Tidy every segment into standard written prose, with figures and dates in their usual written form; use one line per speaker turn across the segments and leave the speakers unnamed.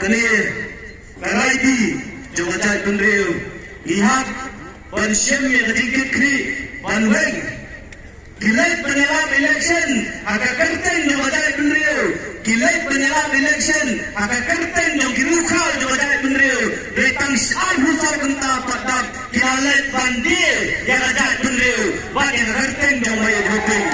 kani karai di jong ajai penreu ihak ban syem ye kejingkit kri ban weng kilai penyelam election agak kerten jong ajai penreu kilai penyelam election agak kerten jong kirukau jong ajai penreu retang syar husar kenta padak kilai bandir yang ajai penreu ban yang kerten jong bayar hukum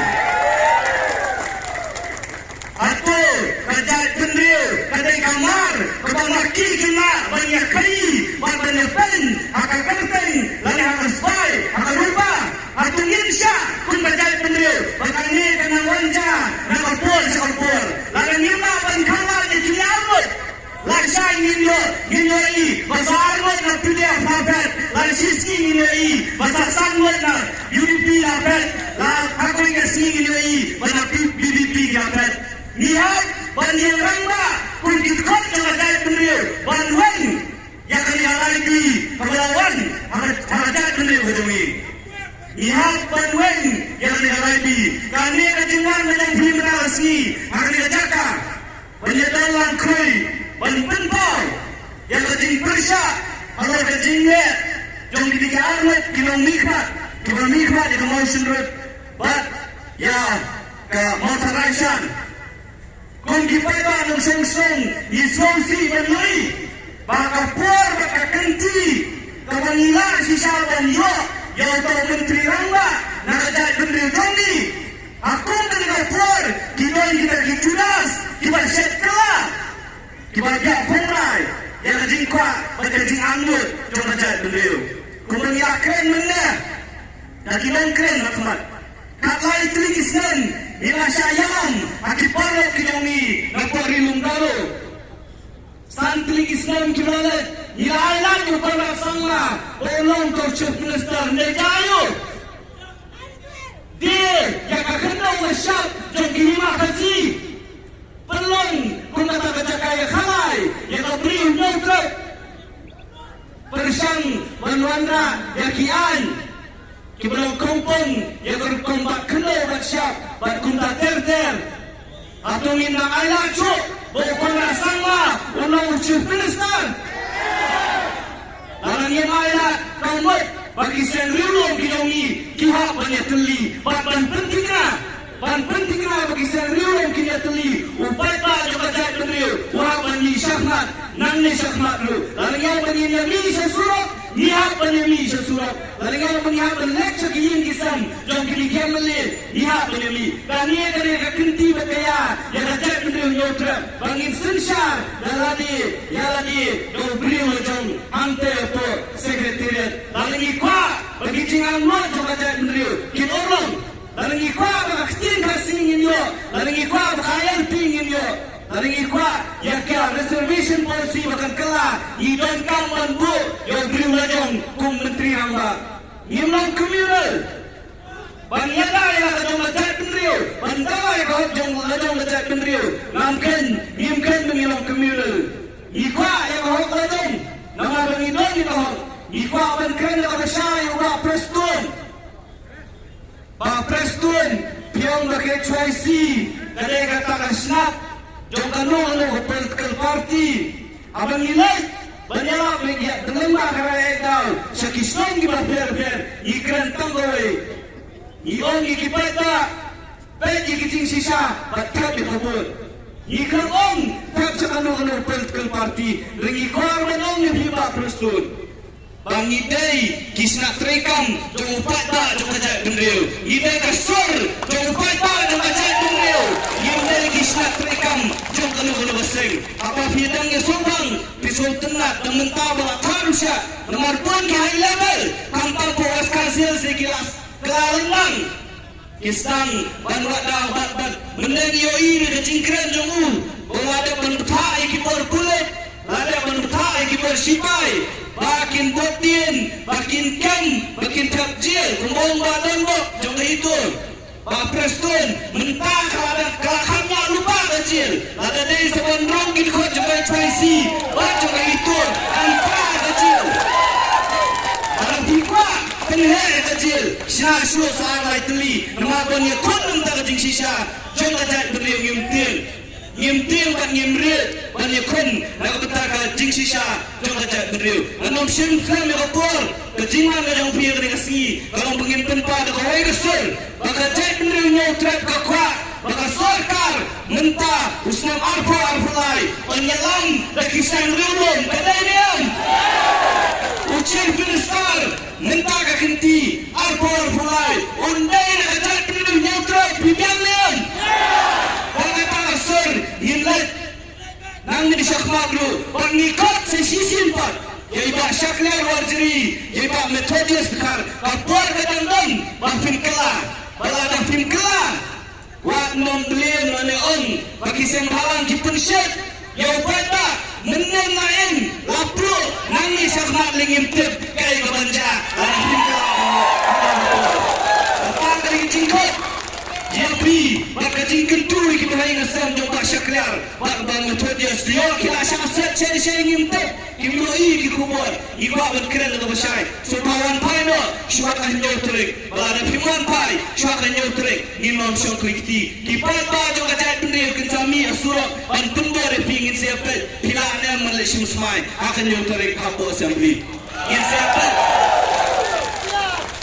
atau kajai penreu kadai kamar kebang laki kena banyak kai banyak pen akan kerten lain akan spy akan rubah atau insya pun kajai penreu bahkan ni kena wanja nama pol sekapur lain lima ban kamar di kiamat laksai nginyo i bahasa arwat na pilih alfabet lain siski nginyo i bahasa sanwat na UDP alfabet lain aku ingasi nginyo i bahasa BBP alfabet lihat banyak rangba pun dikot yang ada penreu banwen yang kali alai di kebelawan ada penreu hujungi lihat banwen yang kali alai di kami kejengan dengan primerasi akan dijaka banyak dalam koi ban pentau yang kejing persya kalau kejingnya jong di tiga arwet kilometer di kemotion road but ya ke motorization kung gipata ng song-song isongsi banlay baka por baka kanti kawanila si Saban yo yaw to menteri rangba nakajay penreu jondi akong talaga por kinoy kita kicudas kiba set kala kiba biak pengray yang kajing kwa kajing angut jong najay penreu kung mangyakren mana nakinong kren makmat katlay tuligisnan ila syayam akiparok kinongi napori lunggaro santli islam kibalat ila ailan upara sangla olong to chief minister nejayo dia yang akan wasyap jong lima kasi pelong kumata kaya khalai yang beri notret persang banwandra yakian kibalang kompong yang berkombat kena wasyap bat kunta ter atau minta ayah cuk bukan rasanglah ulang chief minister dalam yang ayah kamut bagi senrilong kinongi kihak banyak teli ban pentingnya bagi senrilong kinongi teli upai pa juga jahit penreu wah banyi syahmat nang ni syahmat lu dalam yang banyi nyami sesurat nihat banyi sesurat dalam yang banyi lecture kiyin kisam jom kini kiamali nihat banyi dan ni dari kenti bakaya yang jahit penreu nyotra bangin sensyar dalani do beriu jom ante po sekretariat dalam ikwa bagi jingan mo juga jahit penreu kin orang dalam ikwa baktin kasingin yo dalam ikwa bakayar pingin yo dalam ikwa ya kya reservation policy bahkan kala idon kaman bu yo beriu lajong kum menteri hamba imam communal banyada ya jong jahit penreu bandawa ya jong jahit penreu namkan imkan imam communal ikwa ya lajong nama bangidon ni ikwa ban kren ya syai wa preston Preston piang bagai choice kadai kata kasnap jong kanong political party abang nilai banyak media dengan makaraya daw sa kisong giba fair ikran tangoy iong ikipata pwede kiting sisa batat ikabot ikran ong tap sa kanong political party ringi kwar manong yung hiba Preston Bangiday kisna trekam jong upata jong kajay penreu idai kasur jong upata jong kajay penreu idai kisna trekam jong kanu baseng apa fidang ya sobang pisau tenat dan mentaba harusnya nomor pun ke high level kampang powas kasil sekilas kelalang kisang banwat dah bat meneni yo ini kecingkran jong ada pentai kipor kulit ada pentai kipor sipai bakin botin, bakin kem, bakin takjil, kumbong badan bok, jangan itu. Pak Preston, mentah kelahannya lupa kecil. Ada dari sebuah rongin kau jangan cuci, jangan itu, antah kecil. Ada fikwa, penher kecil. Syah syuh sahabat teli, nama punya kau mentah kecil sisa, jangan jahit beri yang nghiêm tiêu ban nghiêm rượu ban nhiệt khôn là có ta cả chính sĩ sa trong cái chạy bên rượu là nôm xem phim có por cái chính mang cái dòng phía cái cái gì cái dòng bưng nghiêm tempat cái hoi cái sôi và cái chạy bên rượu nhau trap cái khoa và cái sarkar mentah usnam arfa lai penyelam dan kisah rulun cái đây đi em ucap besar mentah cái kenti arfa lai undai nak cái chạy bên rượu nhau trap bibiang em Inlet nang ni syakmak dulu pengikut sesisin pat jaiba syaklar warjiri jaiba metodius bekar kapor kadang-kadang bafin kela balada fin kela wa non belian mane on bagi seng halang kipun syek yau pada menen lain lapro nang ni syakmak lingim tip kai kabanja fin kela apa kali jingkot Jadi, maka jingkan tu kita lain asam jomba syaklar, bang metodius dia kita aset saya ingin tak, kita loi kita kubur, iba berkeren dengan bersai, supawan pai no, syuat anjau terik, balada firman pai, syuat anjau terik, imam syong krikti, kita jomba jahit pendiri kensami asurok, dan pendor pingin siapa, pila anda Malaysia Musmai, akan jauh terik apa assembly, yang siapa?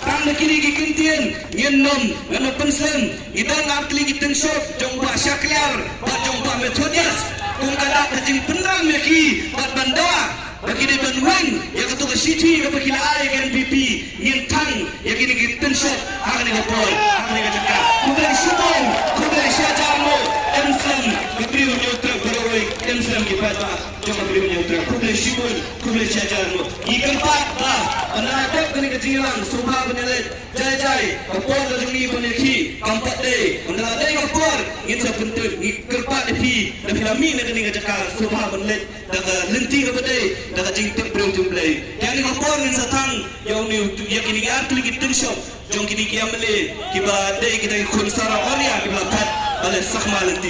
Tang kini gikintian nyenom ngano pensem idang atli giteng shop jongba syaklar ba jongba metodius kung kada kajing penrang meki bat banda bagi di benwang ya ketu ke city ke bakila ai kan PP ngintang ya kini giteng shop akan ngapol akan ngajaka kubai subong kubai syajarno emsam kebri nyutra beroi emsam gibata jongba bri nyutra kubai shibun kubai syajarno ikan pat ba anak kini kejilang subha benelet jai kapor lagi beneki kampat deh anda ada kapor itu bentuk kerpat depi depi lami nak kini ngajaka subha benelet daga lenti kepada daga jingtek belum jumlai yang kapor ni satang yang ni yang kini arti lagi tenshop jong kini kiamle kiba deh kita kun sarah olia kiba pat oleh sakma lenti